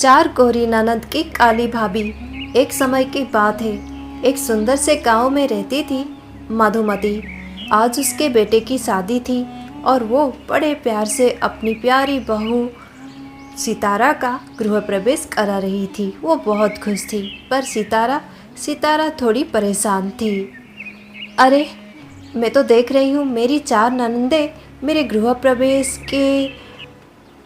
चार कोरी ननद की काली भाभी। एक समय की बात है, एक सुंदर से गांव में रहती थी मधुमती। आज उसके बेटे की शादी थी और वो बड़े प्यार से अपनी प्यारी बहू सितारा का गृह प्रवेश करा रही थी। वो बहुत खुश थी, पर सितारा थोड़ी परेशान थी। अरे, मैं तो देख रही हूँ मेरी चार ननंदे मेरे गृह प्रवेश के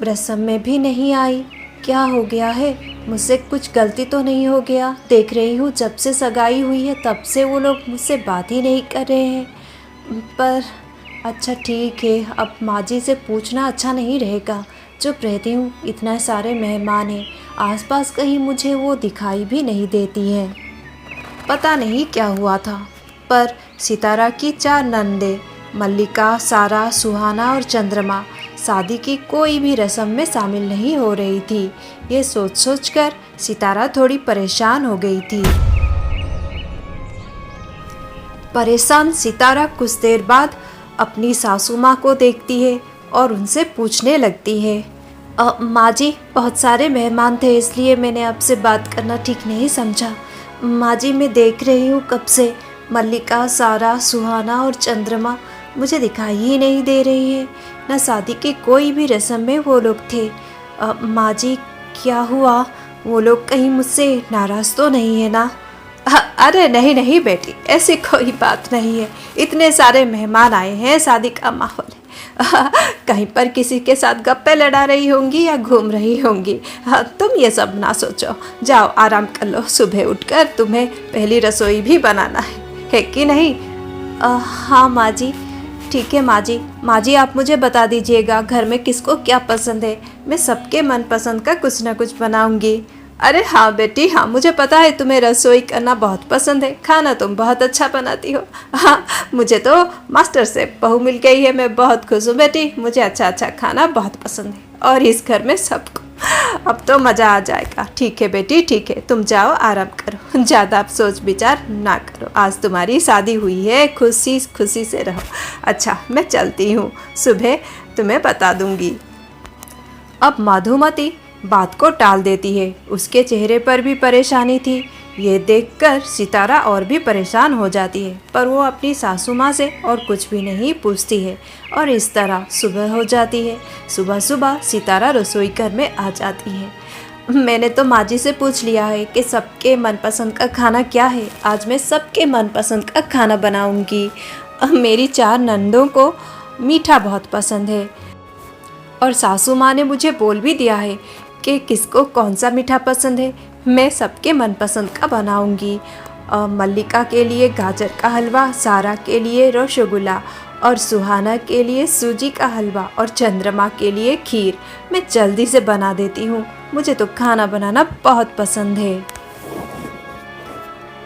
रस्म में भी नहीं आई। क्या हो गया है? मुझसे कुछ गलती तो नहीं हो गया? देख रही हूँ जब से सगाई हुई है तब से वो लोग मुझसे बात ही नहीं कर रहे हैं। पर अच्छा ठीक है, अब माँ जी से पूछना अच्छा नहीं रहेगा। चुप रहती हूँ, इतना सारे मेहमान हैं, आसपास कहीं मुझे वो दिखाई भी नहीं देती हैं। पता नहीं क्या हुआ था, पर सितारा की चार नंदे मल्लिका, सारा, सुहाना और चंद्रमा शादी की कोई भी रस्म में शामिल नहीं हो रही थी। ये सोच कर सितारा थोड़ी परेशान हो गई थी। परेशान सितारा कुछ देर बाद अपनी सासू माँ को देखती है और उनसे पूछने लगती है, माँ जी, बहुत सारे मेहमान थे इसलिए मैंने आपसे बात करना ठीक नहीं समझा। माँ जी, मैं देख रही हूँ कब से मल्लिका, सारा, सुहाना और चंद्रमा मुझे दिखाई ही नहीं दे रही है। न शादी की कोई भी रस्म में वो लोग थे। माँ जी, क्या हुआ? वो लोग कहीं मुझसे नाराज़ तो नहीं है ना? अरे नहीं नहीं बेटी, ऐसी कोई बात नहीं है। इतने सारे मेहमान आए हैं, शादी का माहौल है। कहीं पर किसी के साथ गप्पे लड़ा रही होंगी या घूम रही होंगी। तुम ये सब ना सोचो, जाओ आराम कर लो। सुबह उठकर तुम्हें पहली रसोई भी बनाना है कि नहीं? हाँ माँ जी, ठीक है माँ जी। माँ जी, आप मुझे बता दीजिएगा घर में किसको क्या पसंद है, मैं सबके मनपसंद का कुछ ना कुछ बनाऊंगी। अरे हाँ बेटी, हाँ, मुझे पता है तुम्हें रसोई करना बहुत पसंद है, खाना तुम बहुत अच्छा बनाती हो। हाँ, मुझे तो मास्टर शेफ बहू मिल गई है, मैं बहुत खुश हूँ बेटी। मुझे अच्छा अच्छा खाना बहुत पसंद है और इस घर में सबको। अब तो मज़ा आ जाएगा। ठीक है बेटी, ठीक है, तुम जाओ आराम करो, ज़्यादा आप सोच विचार ना करो। आज तुम्हारी शादी हुई है, खुशी खुशी से रहो। अच्छा, मैं चलती हूँ, सुबह तुम्हें बता दूँगी। अब मधुमती बात को टाल देती है। उसके चेहरे पर भी परेशानी थी। ये देखकर सितारा और भी परेशान हो जाती है, पर वो अपनी सासू माँ से और कुछ भी नहीं पूछती है। और इस तरह सुबह हो जाती है। सुबह सुबह सितारा रसोई घर में आ जाती है। मैंने तो माँ जी से पूछ लिया है कि सबके मनपसंद का खाना क्या है। आज मैं सबके मनपसंद का खाना बनाऊंगी। मेरी चार नंदों को मीठा बहुत पसंद है और सासू माँ ने मुझे बोल भी दिया है कि किसको कौन सा मीठा पसंद है। मैं सबके मनपसंद का बनाऊंगी। मल्लिका के लिए गाजर का हलवा, सारा के लिए रसगुल्ला और सुहाना के लिए सूजी का हलवा और चंद्रमा के लिए खीर। मैं जल्दी से बना देती हूँ, मुझे तो खाना बनाना बहुत पसंद है।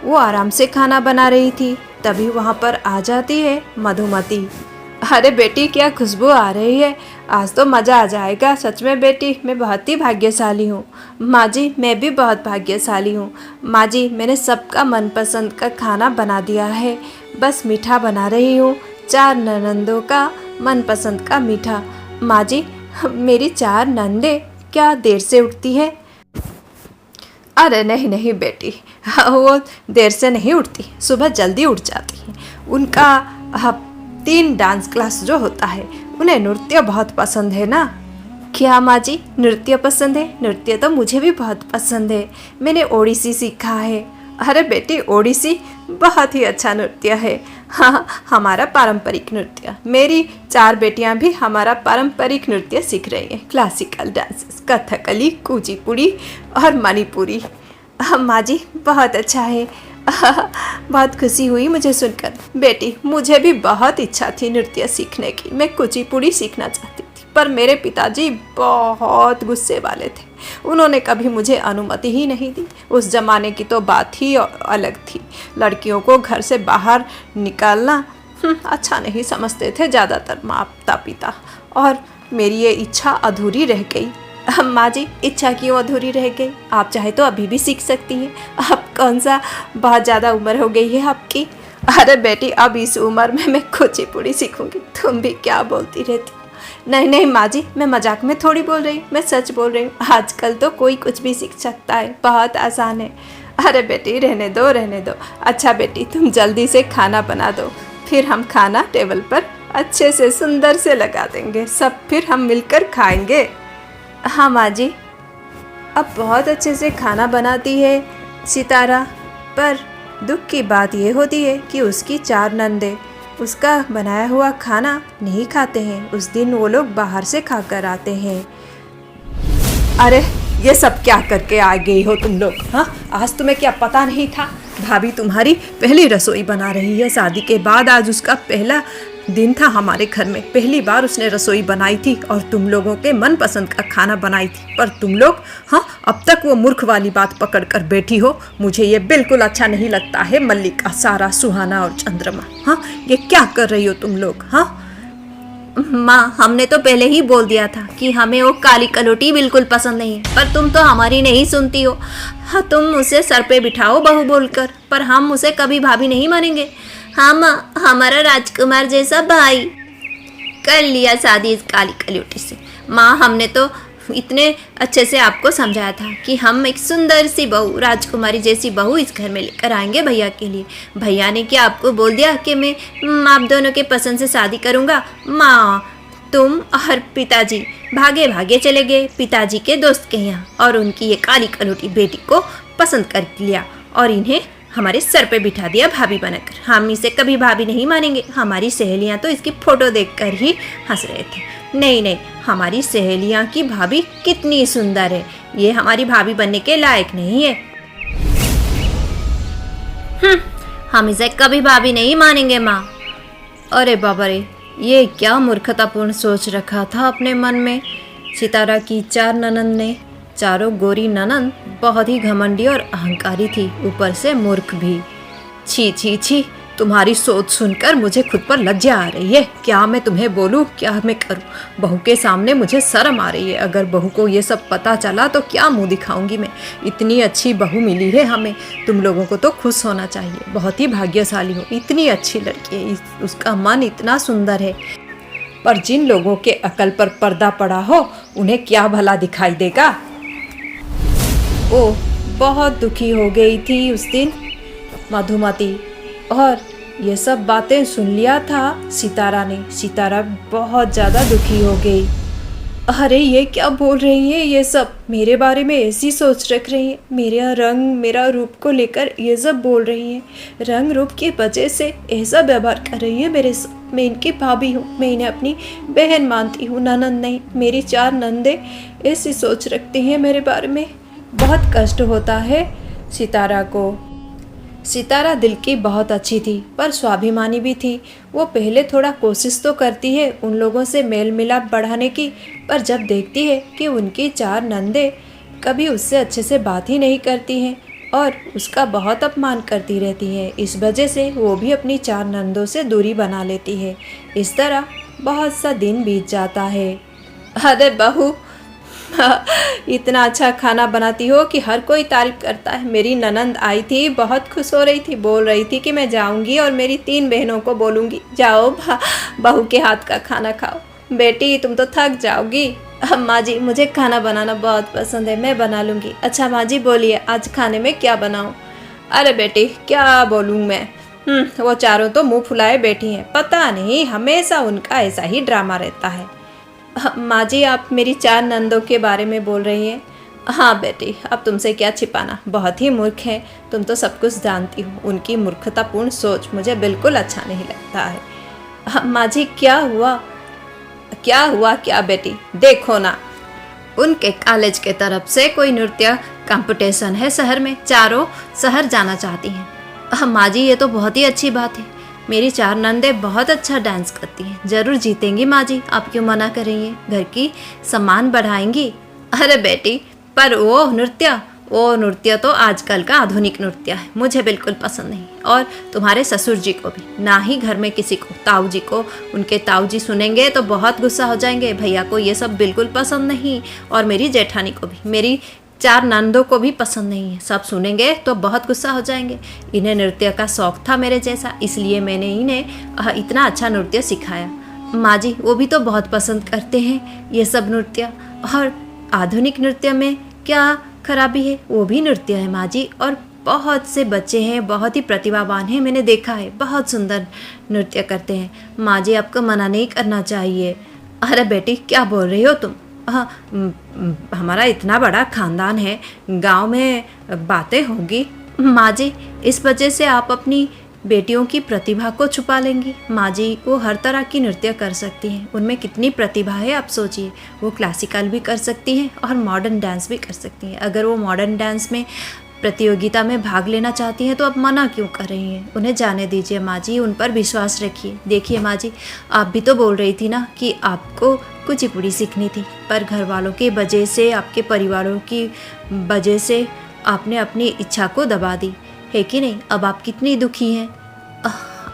वो आराम से खाना बना रही थी, तभी वहाँ पर आ जाती है मधुमती। अरे बेटी, क्या खुशबू आ रही है, आज तो मज़ा आ जाएगा। सच में बेटी, मैं बहुत ही भाग्यशाली हूँ। माँ जी, मैं भी बहुत भाग्यशाली हूँ। माँ जी, मैंने सबका मनपसंद का खाना बना दिया है, बस मीठा बना रही हूँ, चार ननंदों का मनपसंद का मीठा। माँ जी, मेरी चार नंदे क्या देर से उठती है? अरे नहीं नहीं बेटी, वो देर से नहीं उठती, सुबह जल्दी उठ जाती हैं। उनका 3 डांस क्लास जो होता है, उन्हें नृत्य बहुत पसंद है ना। क्या माँ जी, नृत्य पसंद है? नृत्य तो मुझे भी बहुत पसंद है, मैंने ओडिसी सीखा है। अरे बेटी, ओडिसी बहुत ही अच्छा नृत्य है। हाँ, हमारा पारंपरिक नृत्य। मेरी 4 बेटियां भी हमारा पारंपरिक नृत्य सीख रही हैं, क्लासिकल डांसेस, कथकली, कुचिपुड़ी और मणिपुरी। माँ जी, बहुत अच्छा है। बहुत खुशी हुई मुझे सुनकर। बेटी, मुझे भी बहुत इच्छा थी नृत्य सीखने की। मैं कुचिपुड़ी सीखना चाहती थी, पर मेरे पिताजी बहुत गुस्से वाले थे। उन्होंने कभी मुझे अनुमति ही नहीं दी। उस ज़माने की तो बात ही अलग थी। लड़कियों को घर से बाहर निकालना अच्छा नहीं समझते थे ज़्यादातर माता पिता, और मेरी ये इच्छा अधूरी रह गई। माँ जी, इच्छा क्यों अधूरी रह गई? आप चाहे तो अभी भी सीख सकती हैं। अब कौन सा बहुत ज़्यादा उम्र हो गई है आपकी? अरे बेटी, अब इस उम्र में मैं कुचिपुड़ी सीखूंगी? तुम भी क्या बोलती रहती। नहीं नहीं माँ जी, मैं मजाक में थोड़ी बोल रही हूँ, मैं सच बोल रही हूँ। आजकल तो कोई कुछ भी सीख सकता है, बहुत आसान है। अरे बेटी रहने दो रहने दो। अच्छा बेटी तुम जल्दी से खाना बना दो, फिर हम खाना टेबल पर अच्छे से सुंदर से लगा देंगे, सब फिर हम मिलकर खाएंगे। हाँ माँ जी। अब बहुत अच्छे से खाना बनाती है सितारा, पर दुख की बात ये होती है कि उसकी 4 नंदे उसका बनाया हुआ खाना नहीं खाते हैं। उस दिन वो लोग बाहर से खाकर आते हैं। अरे ये सब क्या करके आ गई हो तुम लोग? हाँ, आज तुम्हें क्या पता नहीं था? भाभी तुम्हारी पहली रसोई बना रही है शादी के बाद। आज उसका पहला दिन था हमारे घर में, पहली बार उसने रसोई बनाई थी और तुम लोगों के मनपसंद का खाना बनाई थी। पर तुम लोग हाँ अब तक वो मूर्ख वाली बात पकड़ कर बैठी हो। मुझे ये बिल्कुल अच्छा नहीं लगता है। मल्लिका, सारा, सुहाना और चंद्रमा, हाँ ये क्या कर रही हो तुम लोग? हाँ माँ, हमने तो पहले ही बोल दिया था कि हमें वो काली कलोटी बिल्कुल पसंद नहीं है, पर तुम तो हमारी नहीं सुनती हो। हाँ, तुम उसे सर पे बिठाओ बहू बोलकर, पर हम उसे कभी भाभी नहीं मानेंगे। हाँ माँ, हमारा राजकुमार जैसा भाई। कर लिया शादी इस काली कलोटी से। माँ, हमने तो इतने अच्छे से आपको समझाया था कि हम एक सुंदर सी बहू, राजकुमारी जैसी बहू इस घर में लेकर आएंगे भैया के लिए। भैया ने क्या आपको बोल दिया कि मैं आप दोनों के पसंद से शादी करूँगा? माँ, तुम और पिताजी भागे भागे चले गए पिताजी के दोस्त के यहाँ और उनकी ये काली कलोटी बेटी को पसंद कर लिया और इन्हें हमारे सर पे बिठा दिया भाभी बनाकर। हम इसे कभी भाभी नहीं मानेंगे। हमारी सहेलियाँ तो इसकी फ़ोटो देखकर ही हंस रहे थे। नहीं नहीं, हमारी सहेलियाँ की भाभी कितनी सुंदर है, ये हमारी भाभी बनने के लायक नहीं है। हम इसे कभी भाभी नहीं मानेंगे माँ। अरे बाबा रे, ये क्या मूर्खतापूर्ण सोच रखा था अपने मन में। सितारा की 4 ननंद ने, चारों गोरी ननंद बहुत ही घमंडी और अहंकारी थी, ऊपर से मूर्ख भी। छी छी छी, तुम्हारी सोच सुनकर मुझे खुद पर लज्जा आ रही है। क्या मैं तुम्हें बोलूं, क्या मैं करूं? बहू के सामने मुझे शर्म आ रही है। अगर बहू को ये सब पता चला तो क्या मुंह दिखाऊंगी मैं? इतनी अच्छी बहू मिली है हमें। तुम लोगों को तो खुश होना चाहिए, बहुत ही भाग्यशाली हो। इतनी अच्छी लड़की है, उसका मन इतना सुंदर है। पर जिन लोगों के अकल पर पर्दा पड़ा हो उन्हें क्या भला दिखाई देगा। ओ, बहुत दुखी हो गई थी उस दिन मधुमती, और ये सब बातें सुन लिया था सितारा ने। सितारा बहुत ज़्यादा दुखी हो गई। अरे ये क्या बोल रही है, ये सब मेरे बारे में ऐसी सोच रख रही है। मेरा रंग, मेरा रूप को लेकर ये सब बोल रही है। रंग रूप की वजह से ऐसा व्यवहार कर रही है मेरे साथ। मैं इनकी भाभी हूँ, मैं इन्हें अपनी बहन मानती हूँ, ननंद नहीं। मेरी 4 नंदे ऐसी सोच रखती हैं मेरे बारे में। बहुत कष्ट होता है सितारा को। सितारा दिल की बहुत अच्छी थी, पर स्वाभिमानी भी थी। वो पहले थोड़ा कोशिश तो करती है उन लोगों से मेल मिलाप बढ़ाने की, पर जब देखती है कि उनकी 4 नंदे कभी उससे अच्छे से बात ही नहीं करती हैं और उसका बहुत अपमान करती रहती हैं, इस वजह से वो भी अपनी 4 नंदों से दूरी बना लेती है। इस तरह बहुत सा दिन बीत जाता है। अरे बहू, इतना अच्छा खाना बनाती हो कि हर कोई तारीफ करता है। मेरी ननंद आई थी, बहुत खुश हो रही थी, बोल रही थी कि मैं जाऊंगी और मेरी 3 बहनों को बोलूंगी, जाओ बहू के हाथ का खाना खाओ। बेटी तुम तो थक जाओगी। माँ जी, मुझे खाना बनाना बहुत पसंद है, मैं बना लूँगी। अच्छा माँ जी बोलिए, आज खाने में क्या बनाऊँ? अरे बेटी क्या बोलूँ मैं, वो चारों तो मुँह फुलाए बैठी हैं। पता नहीं हमेशा उनका ऐसा ही ड्रामा रहता है। माँ जी, आप मेरी 4 नंदों के बारे में बोल रही हैं? हाँ बेटी, अब तुमसे क्या छिपाना, बहुत ही मूर्ख है। तुम तो सब कुछ जानती हो। उनकी मूर्खतापूर्ण सोच मुझे बिल्कुल अच्छा नहीं लगता है। माँ जी क्या हुआ? क्या हुआ क्या बेटी? देखो ना, उनके कॉलेज के तरफ से कोई नृत्य कंपटीशन है शहर में, चारों शहर जाना चाहती हैं। माँ जी ये तो बहुत ही अच्छी बात है। मेरी 4 नंदे बहुत अच्छा डांस करती हैं, जरूर जीतेंगी माँ जी, आप क्यों मना कर रही हैं? घर की सम्मान बढ़ाएंगी। अरे बेटी, पर वो नृत्य तो आजकल का आधुनिक नृत्य है, मुझे बिल्कुल पसंद नहीं। और तुम्हारे ससुर जी को भी, ना ही घर में किसी को। ताऊ जी को, उनके ताऊ जी सुनेंगे तो बहुत गुस्सा हो जाएंगे। भैया को ये सब बिल्कुल पसंद नहीं, और मेरी जेठानी को भी, मेरी 4 नंदों को भी पसंद नहीं है। सब सुनेंगे तो बहुत गुस्सा हो जाएंगे। इन्हें नृत्य का शौक था मेरे जैसा, इसलिए मैंने इन्हें इतना अच्छा नृत्य सिखाया। माँ जी वो भी तो बहुत पसंद करते हैं ये सब नृत्य, और आधुनिक नृत्य में क्या खराबी है, वो भी नृत्य है माँ जी। और बहुत से बच्चे हैं, बहुत ही प्रतिभावान हैं, मैंने देखा है, बहुत सुंदर नृत्य करते हैं। माँ जी आपको मना नहीं करना चाहिए। अरे बेटी क्या बोल रही हो तुम? हाँ, हमारा इतना बड़ा खानदान है, गांव में बातें होगी। माँ जी इस वजह से आप अपनी बेटियों की प्रतिभा को छुपा लेंगी? माँ जी वो हर तरह की नृत्य कर सकती हैं, उनमें कितनी प्रतिभा है आप सोचिए। वो क्लासिकल भी कर सकती हैं और मॉडर्न डांस भी कर सकती हैं। अगर वो मॉडर्न डांस में प्रतियोगिता में भाग लेना चाहती हैं तो आप मना क्यों कर रही हैं? उन्हें जाने दीजिए माँ जी, उन पर विश्वास रखिए। देखिए माँ जी आप भी तो बोल रही थी ना कि आपको कुचिपुड़ी सीखनी थी, पर घर वालों की वजह से, आपके परिवारों की वजह से आपने अपनी इच्छा को दबा दी है कि नहीं? अब आप कितनी दुखी हैं।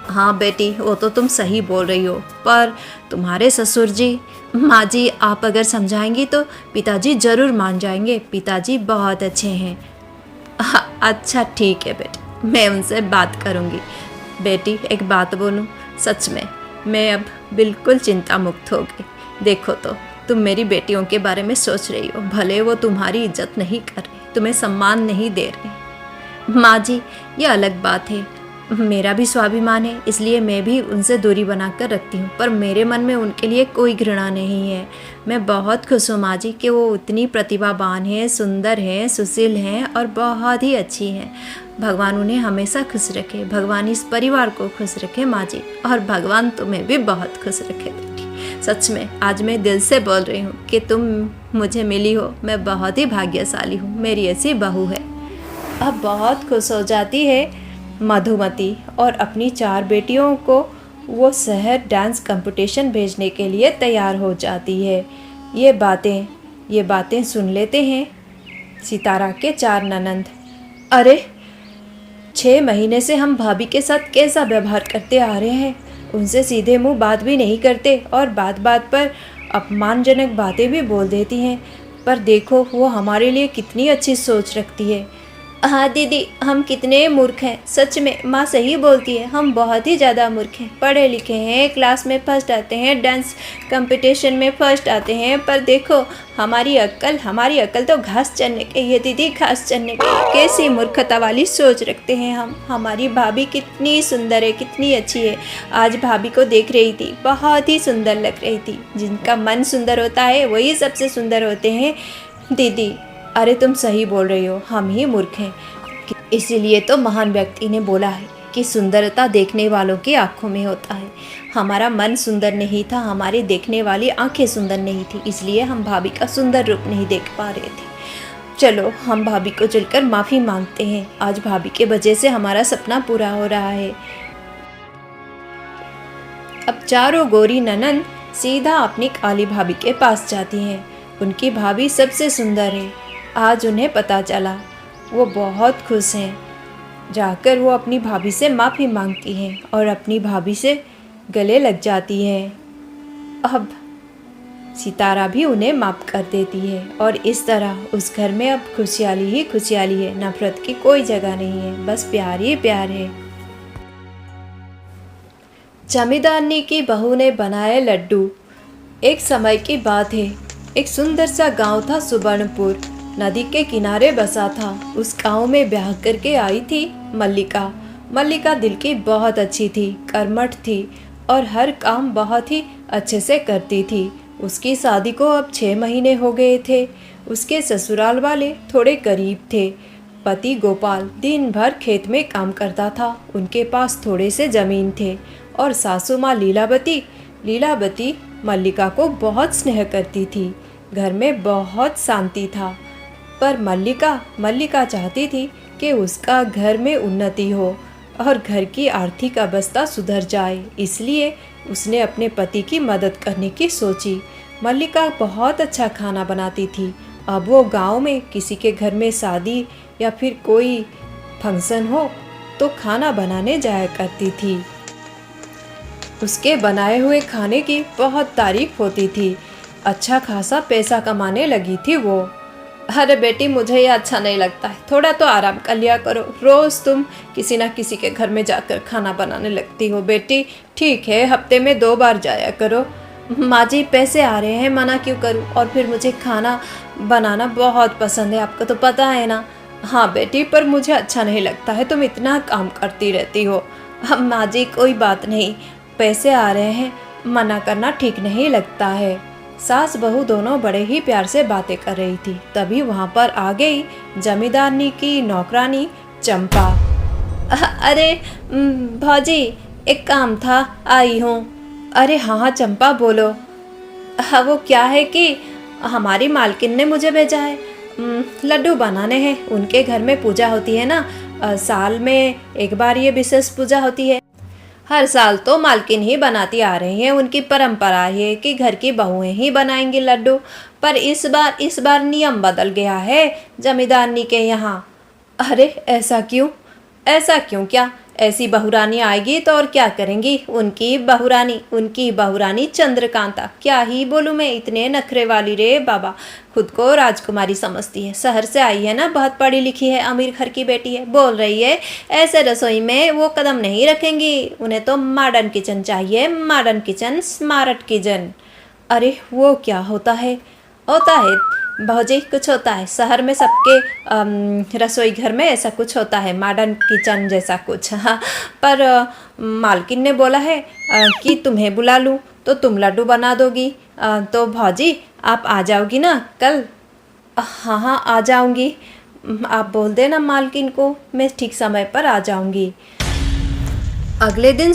हाँ बेटी वो तो तुम सही बोल रही हो, पर तुम्हारे ससुर जी, माँ जी आप अगर समझाएंगी तो पिताजी ज़रूर मान जाएंगे। पिताजी बहुत अच्छे हैं। अच्छा ठीक है बेटी, मैं उनसे बात करूँगी। बेटी एक बात बोलूँ, सच में मैं अब बिल्कुल चिंता मुक्त हो गई। देखो तो तुम मेरी बेटियों के बारे में सोच रही हो, भले वो तुम्हारी इज्जत नहीं कर रही, तुम्हें सम्मान नहीं दे रहे। माँ जी ये अलग बात है, मेरा भी स्वाभिमान है, इसलिए मैं भी उनसे दूरी बना कर रखती हूँ, पर मेरे मन में उनके लिए कोई घृणा नहीं है। मैं बहुत खुश हूँ माँ जी कि वो इतनी प्रतिभावान हैं, सुंदर हैं, सुशील हैं और बहुत ही अच्छी हैं। भगवान उन्हें हमेशा खुश रखे, भगवान इस परिवार को खुश रखे माँ जी, और भगवान तुम्हें भी बहुत खुश रखे बेटी। सच में आज मैं दिल से बोल रही हूँ कि तुम मुझे मिली हो, मैं बहुत ही भाग्यशाली हूँ, मेरी ऐसी बहू है। अब बहुत खुश हो जाती है मधुमती और अपनी 4 बेटियों को वो शहर डांस कंपटीशन भेजने के लिए तैयार हो जाती है। ये बातें सुन लेते हैं सितारा के 4 ननंद। अरे 6 महीने से हम भाभी के साथ कैसा व्यवहार करते आ रहे हैं, उनसे सीधे मुंह बात भी नहीं करते और बात बात पर अपमानजनक बातें भी बोल देती हैं, पर देखो वो हमारे लिए कितनी अच्छी सोच रखती है। हाँ दीदी हम कितने मूर्ख हैं, सच में माँ सही बोलती है, हम बहुत ही ज़्यादा मूर्ख हैं। पढ़े लिखे हैं, क्लास में फर्स्ट आते हैं, डांस कंपटीशन में फर्स्ट आते हैं, पर देखो हमारी अक्ल तो घास चढ़ने की है दीदी, घास चढ़ने की। कैसी मूर्खता वाली सोच रखते हैं हम। हमारी भाभी कितनी सुंदर है, कितनी अच्छी है। आज भाभी को देख रही थी, बहुत ही सुंदर लग रही थी। जिनका मन सुंदर होता है वही सबसे सुंदर होते हैं दीदी। अरे तुम सही बोल रही हो, हम ही मूर्ख हैं। इसीलिए तो महान व्यक्ति ने बोला है कि सुंदरता देखने वालों की आंखों में होता है। हमारा मन सुंदर नहीं था, हमारी देखने वाली आंखें सुंदर नहीं थी, इसलिए हम भाभी का सुंदर रूप नहीं देख पा रहे थे। चलो हम भाभी को चलकर माफ़ी मांगते हैं, आज भाभी के वजह से हमारा सपना पूरा हो रहा है। अब 4 गोरी ननंद सीधा अपनी काली भाभी के पास जाती हैं। उनकी भाभी सबसे सुंदर है, आज उन्हें पता चला। वो बहुत खुश हैं। जाकर वो अपनी भाभी से माफ़ी मांगती हैं और अपनी भाभी से गले लग जाती हैं। अब सितारा भी उन्हें माफ़ कर देती है और इस तरह उस घर में अब खुशहाली ही खुशहाली है। नफरत की कोई जगह नहीं है, बस प्यार ही प्यार है। जमींदारनी की बहू ने बनाए लड्डू। एक समय की बात है, एक सुंदर सा गांव था सुवर्णपुर, नदी के किनारे बसा था। उस गांव में ब्याह करके आई थी मल्लिका। मल्लिका दिल की बहुत अच्छी थी, कर्मठ थी और हर काम बहुत ही अच्छे से करती थी। उसकी शादी को अब 6 महीने हो गए थे। उसके ससुराल वाले थोड़े गरीब थे। पति गोपाल दिन भर खेत में काम करता था, उनके पास थोड़े से ज़मीन थे और सासू माँ लीलावती मल्लिका को बहुत स्नेह करती थी। घर में बहुत शांति था, पर मल्लिका चाहती थी कि उसका घर में उन्नति हो और घर की आर्थिक अवस्था सुधर जाए, इसलिए उसने अपने पति की मदद करने की सोची। मल्लिका बहुत अच्छा खाना बनाती थी। अब वो गांव में किसी के घर में शादी या फिर कोई फंक्शन हो तो खाना बनाने जाया करती थी। उसके बनाए हुए खाने की बहुत तारीफ होती थी। अच्छा खासा पैसा कमाने लगी थी वो। अरे बेटी, मुझे ये अच्छा नहीं लगता है, थोड़ा तो आराम कर लिया करो। रोज़ तुम किसी ना किसी के घर में जाकर खाना बनाने लगती हो बेटी। ठीक है, हफ्ते में 2 बार जाया करो। माँ जी, पैसे आ रहे हैं, मना क्यों करूँ? और फिर मुझे खाना बनाना बहुत पसंद है, आपको तो पता है ना। हाँ बेटी, पर मुझे अच्छा नहीं लगता है, तुम इतना काम करती रहती हो। अब माँ जी, कोई बात नहीं, पैसे आ रहे हैं, मना करना ठीक नहीं लगता है। सास बहू दोनों बड़े ही प्यार से बातें कर रही थी। तभी वहाँ पर आ गई जमींदारनी की नौकरानी चंपा। अरे भौजी, एक काम था, आई हूँ। अरे हाँ हाँ चंपा, बोलो। हाँ, वो क्या है कि हमारी मालकिन ने मुझे भेजा है, लड्डू बनाने हैं। उनके घर में पूजा होती है ना, साल में एक बार ये विशेष पूजा होती है। हर साल तो मालकिन ही बनाती आ रही हैं, उनकी परंपरा है कि घर की बहुएं ही बनाएंगी लड्डू। पर इस बार नियम बदल गया है जमींदारनी के यहाँ। अरे ऐसा क्यों? ऐसा क्यों क्या? ऐसी बहुरानी आएगी तो और क्या करेंगी? उनकी बहुरानी चंद्रकांता, क्या ही बोलूँ मैं, इतने नखरे वाली रे बाबा। खुद को राजकुमारी समझती है, शहर से आई है ना, बहुत पढ़ी लिखी है, अमीर घर की बेटी है। बोल रही है ऐसे रसोई में वो कदम नहीं रखेंगी, उन्हें तो मॉडर्न किचन चाहिए, मॉडर्न किचन, स्मार्ट किचन। अरे वो क्या होता है? होता है भौजी, कुछ होता है शहर में, सबके रसोई घर में ऐसा कुछ होता है, मॉडर्न किचन जैसा कुछ। हाँ, पर मालकिन ने बोला है कि तुम्हें बुला लूँ तो तुम लड्डू बना दोगी। तो भौजी, आप आ जाओगी ना कल? हाँ हाँ, आ जाऊँगी। आप बोल देना मालकिन को, मैं ठीक समय पर आ जाऊँगी। अगले दिन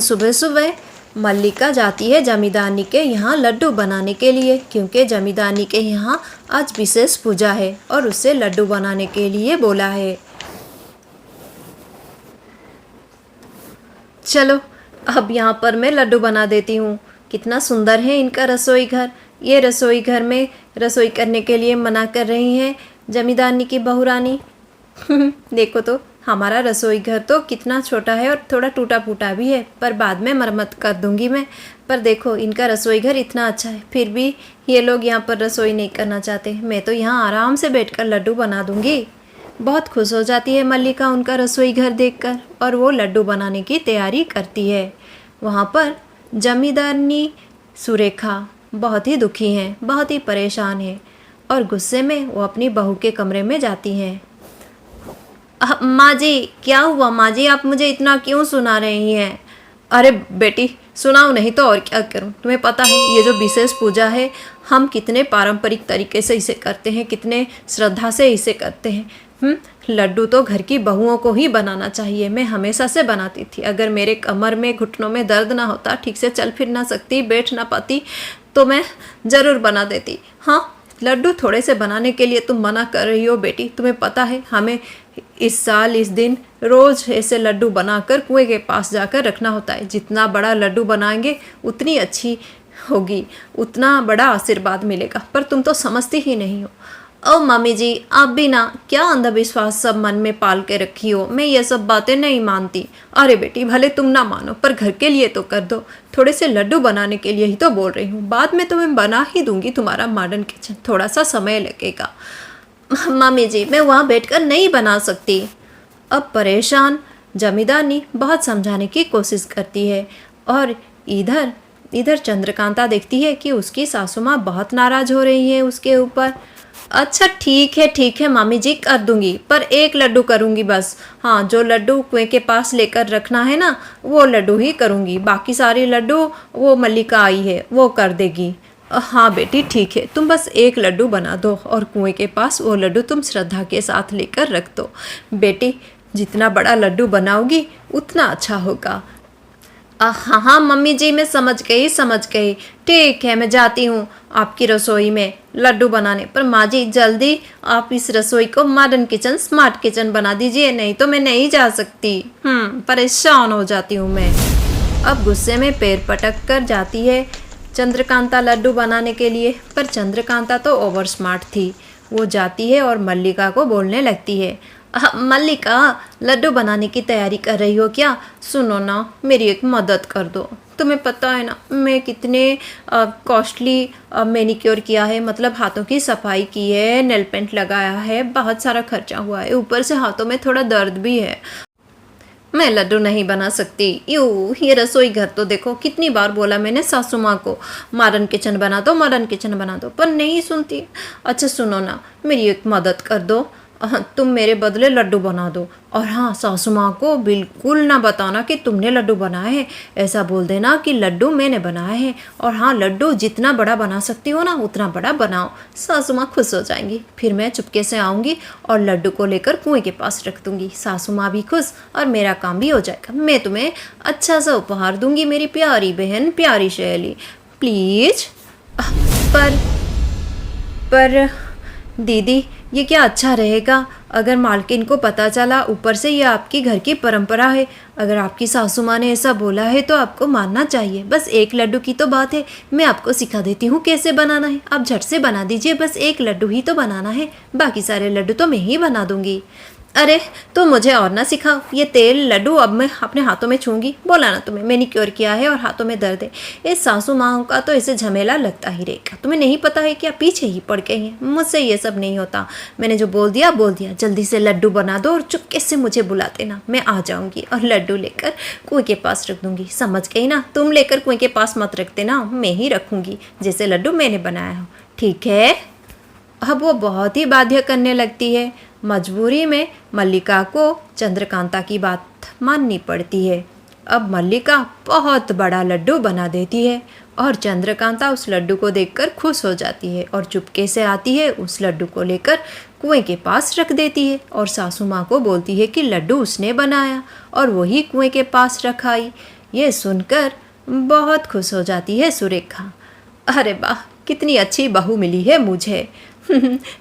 सुबह सुबह मल्लिका जाती है जमींदारनी के यहाँ लड्डू बनाने के लिए, क्योंकि जमींदारनी के यहाँ आज विशेष पूजा है और उससे लड्डू बनाने के लिए बोला है। चलो, अब यहाँ पर मैं लड्डू बना देती हूँ। कितना सुंदर है इनका रसोई घर। ये रसोई घर में रसोई करने के लिए मना कर रही हैं जमींदारनी की बहुरानी। देखो तो, हमारा रसोई घर तो कितना छोटा है और थोड़ा टूटा फूटा भी है, पर बाद में मरम्मत कर दूंगी मैं। पर देखो, इनका रसोई घर इतना अच्छा है, फिर भी ये लोग यहाँ पर रसोई नहीं करना चाहते। मैं तो यहाँ आराम से बैठकर लड्डू बना दूंगी। बहुत खुश हो जाती है मल्लिका उनका रसोई घर देखकर, और वो लड्डू बनाने की तैयारी करती है। वहाँ पर जमींदारनी सुरेखा बहुत ही दुखी हैं, बहुत ही परेशान हैं, और गुस्से में वो अपनी बहू के कमरे में जाती हैं। माँ जी, क्या हुआ माँ जी, आप मुझे इतना क्यों सुना रही हैं? अरे बेटी, सुनाओ नहीं तो और क्या करूं? तुम्हें पता है ये जो विशेष पूजा है, हम कितने पारंपरिक तरीके से इसे करते हैं, कितने श्रद्धा से इसे करते हैं। लड्डू तो घर की बहुओं को ही बनाना चाहिए। मैं हमेशा से बनाती थी। अगर मेरे कमर में, घुटनों में दर्द ना होता, ठीक से चल फिर ना सकती, बैठ ना पाती, तो मैं ज़रूर बना देती। हाँ, लड्डू थोड़े से बनाने के लिए तुम मना कर रही हो बेटी। तुम्हें पता है हमें इस साल इस दिन रोज़ ऐसे लड्डू बनाकर कुएं के पास जाकर रखना होता है। जितना बड़ा लड्डू बनाएंगे उतनी अच्छी होगी, उतना बड़ा आशीर्वाद मिलेगा। पर तुम तो समझती ही नहीं हो। ओ मम्मी जी, आप भी ना क्या अंधविश्वास सब मन में पाल के रखी हो। मैं ये सब बातें नहीं मानती। अरे बेटी, भले तुम ना मानो, पर घर के लिए तो कर दो। थोड़े से लड्डू बनाने के लिए ही तो बोल रही हूँ। बाद में तो मैं बना ही दूंगी तुम्हारा मॉडर्न किचन, थोड़ा सा समय लगेगा। मम्मी जी, मैं वहाँ बैठकर नहीं बना सकती। अब परेशान जमींदारनी बहुत समझाने की कोशिश करती है, और इधर चंद्रकांता देखती है कि उसकी सासू माँ बहुत नाराज़ हो रही है उसके ऊपर। अच्छा ठीक है मामी जी, कर दूंगी, पर एक लड्डू करूंगी बस। हाँ, जो लड्डू कुएं के पास लेकर रखना है ना, वो लड्डू ही करूंगी। बाकी सारे लड्डू वो मल्लिका आई है, वो कर देगी। हाँ बेटी, ठीक है, तुम बस एक लड्डू बना दो और कुएं के पास वो लड्डू तुम श्रद्धा के साथ लेकर रख दो। बेटी, जितना बड़ा लड्डू बनाओगी उतना अच्छा होगा। हाँ हाँ मम्मी जी, मैं समझ गई। ठीक है, मैं जाती हूँ आपकी रसोई में लड्डू बनाने। पर माँ जी, जल्दी आप इस रसोई को मॉडर्न किचन, स्मार्ट किचन बना दीजिए, नहीं तो मैं नहीं जा सकती। परेशान हो जाती हूँ मैं। अब गुस्से में पैर पटक कर जाती है चंद्रकांता लड्डू बनाने के लिए। पर चंद्रकांता तो ओवर स्मार्ट थी। वो जाती है और मल्लिका को बोलने लगती है, मल्लिका, लड्डू बनाने की तैयारी कर रही हो क्या? सुनो ना, मेरी एक मदद कर दो। तुम्हें पता है ना मैं कितने कॉस्टली मैनिक्योर किया है, मतलब हाथों की सफाई की है, नेल पेंट लगाया है, बहुत सारा खर्चा हुआ है, ऊपर से हाथों में थोड़ा दर्द भी है। मैं लड्डू नहीं बना सकती। ये रसोई घर तो देखो, कितनी बार बोला मैंने सासू माँ को मॉडर्न किचन बना दो, मॉडर्न किचन बना दो, पर नहीं सुनती। अच्छा सुनो ना, मेरी एक मदद कर दो, तुम मेरे बदले लड्डू बना दो। और हाँ, सासू माँ को बिल्कुल ना बताना कि तुमने लड्डू बनाए हैं, ऐसा बोल देना कि लड्डू मैंने बनाए हैं। और हाँ, लड्डू जितना बड़ा बना सकती हो ना उतना बड़ा बनाओ, सासू माँ खुश हो जाएंगी। फिर मैं चुपके से आऊँगी और लड्डू को लेकर कुएं के पास रख दूँगी, सासू माँ भी खुश और मेरा काम भी हो जाएगा। मैं तुम्हें अच्छा सा उपहार दूँगी मेरी प्यारी बहन, प्यारी सहेली, प्लीज़। पर दीदी, ये क्या अच्छा रहेगा अगर मालकिन को पता चला? ऊपर से ये आपकी घर की परंपरा है, अगर आपकी सासू माँ ने ऐसा बोला है तो आपको मानना चाहिए। बस एक लड्डू की तो बात है, मैं आपको सिखा देती हूँ कैसे बनाना है, आप झट से बना दीजिए। बस एक लड्डू ही तो बनाना है, बाकी सारे लड्डू तो मैं ही बना दूँगी। अरे तो मुझे और ना सिखाओ, ये तेल लड्डू अब मैं अपने हाथों में छूँगी। बोला ना तुम्हें, मैनिक्योर किया है और हाथों में दर्द है। ये सासू माँ का तो ऐसे झमेला लगता ही रहेगा। तुम्हें नहीं पता है क्या, पीछे ही पड़ गई हैं, मुझसे ये सब नहीं होता। मैंने जो बोल दिया बोल दिया, जल्दी से लड्डू बना दो और चुपके से मुझे बुला देना, मैं आ जाऊँगी और लड्डू लेकर कुएँ के पास रख दूँगी। समझ गई ना? तुम लेकर कुएँ के पास मत रख देना, मैं ही रखूँगी जैसे लड्डू मैंने बनाया हो, ठीक है? अब वो बहुत ही बाध्य करने लगती है। मजबूरी में मल्लिका को चंद्रकांता की बात माननी पड़ती है। अब मल्लिका बहुत बड़ा लड्डू बना देती है और चंद्रकांता उस लड्डू को देखकर खुश हो जाती है और चुपके से आती है, उस लड्डू को लेकर कुएं के पास रख देती है और सासू माँ को बोलती है कि लड्डू उसने बनाया और वही कुएं के पास रखाई। ये सुनकर बहुत खुश हो जाती है सुरेखा। अरे वाह, कितनी अच्छी बहू मिली है मुझे।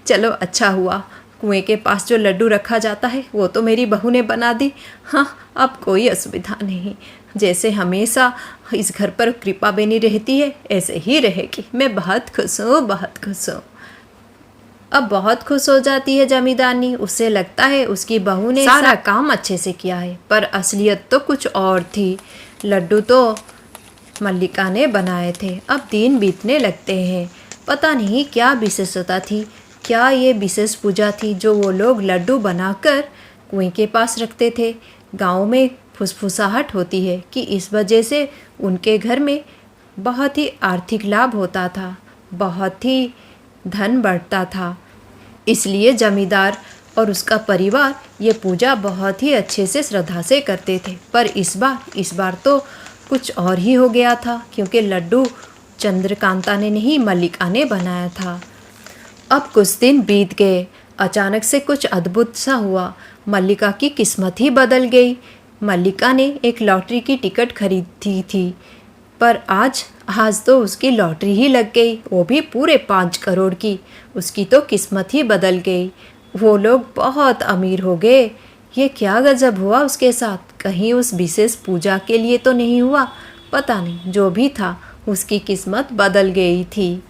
चलो अच्छा हुआ, कुएं के पास जो लड्डू रखा जाता है वो तो मेरी बहू ने बना दी। हाँ, अब कोई असुविधा नहीं, जैसे हमेशा इस घर पर कृपा बनी रहती है ऐसे ही रहेगी। मैं बहुत खुश हूँ, बहुत खुश हूँ। अब बहुत खुश हो जाती है जमींदारनी, उससे लगता है उसकी बहू ने सारा काम अच्छे से किया है, पर असलियत तो कुछ और थी। लड्डू तो मल्लिका ने बनाए थे। अब दिन बीतने लगते हैं, पता नहीं क्या विशेषता थी, क्या ये विशेष पूजा थी जो वो लोग लड्डू बनाकर कुएं के पास रखते थे। गांव में फुसफुसाहट होती है कि इस वजह से उनके घर में बहुत ही आर्थिक लाभ होता था, बहुत ही धन बढ़ता था। इसलिए जमींदार और उसका परिवार ये पूजा बहुत ही अच्छे से श्रद्धा से करते थे। पर इस बार तो कुछ और ही हो गया था, क्योंकि लड्डू चंद्रकांता ने नहीं, मल्लिका ने बनाया था। अब कुछ दिन बीत गए, अचानक से कुछ अद्भुत सा हुआ। मल्लिका की किस्मत ही बदल गई। मल्लिका ने एक लॉटरी की टिकट खरीदी थी, पर आज तो उसकी लॉटरी ही लग गई, वो भी पूरे 5 करोड़ की। उसकी तो किस्मत ही बदल गई, वो लोग बहुत अमीर हो गए। ये क्या गजब हुआ उसके साथ, कहीं उस विशेष पूजा के लिए तो नहीं हुआ? पता नहीं, जो भी था उसकी किस्मत बदल गई थी।